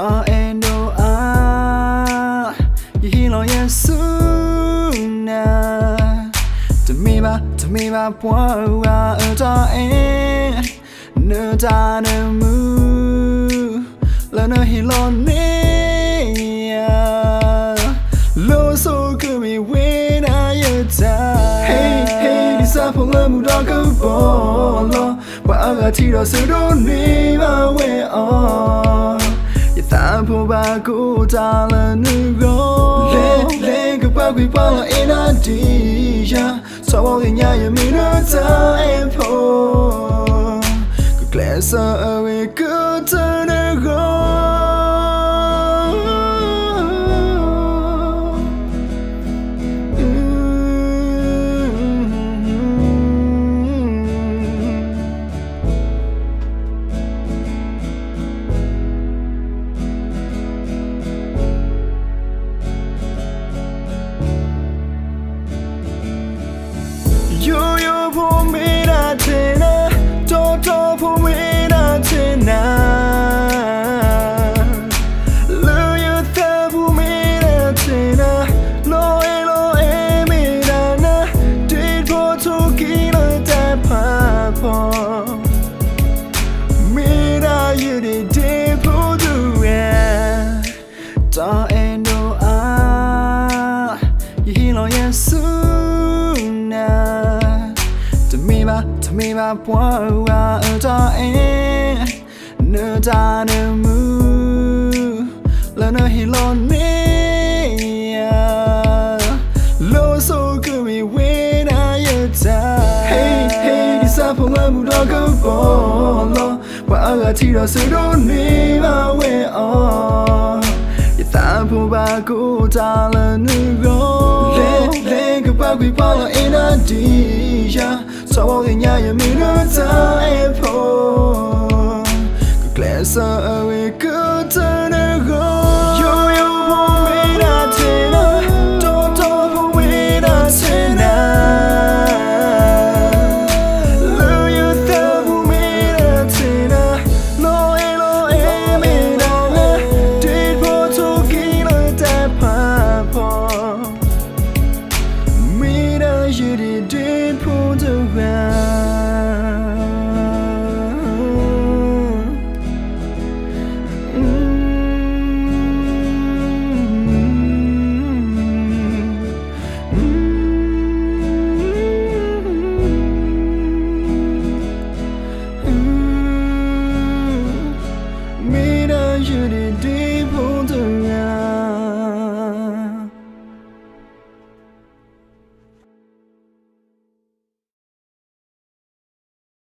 ta em đâu à gì lo ya suna to me ba bua wa ta em nơ ta nơ mu la nơ hi lo ne lo so cứ mi we na ya ta hey đi xa phong lơ mu đó cứ bỏ lo qua ga thi đó sự đó ni ba we ta po ba ku ta la nu go le ku pa ku pa la ina di ya so bo nya ya mi no ta em po ku glance away ku ta no go yo for me na tena to for me na tena lo yo ta for me na tena lo e me na did for to kilo ta pa po me na you did for do ya ta endo a yi lo yes to me ba bua wa ta em nơ ta nơ mu la nơ hi lo ne lo so cứ mi we na ya ta hey đi xa phong lơ mu đó cứ bỏ lo qua ga thi đó sự đó ni ba we ta po ba ku ta la nu go le ku pa ku pa la ina di ya so bo nya ya mi no ta e po ku glance away ku ta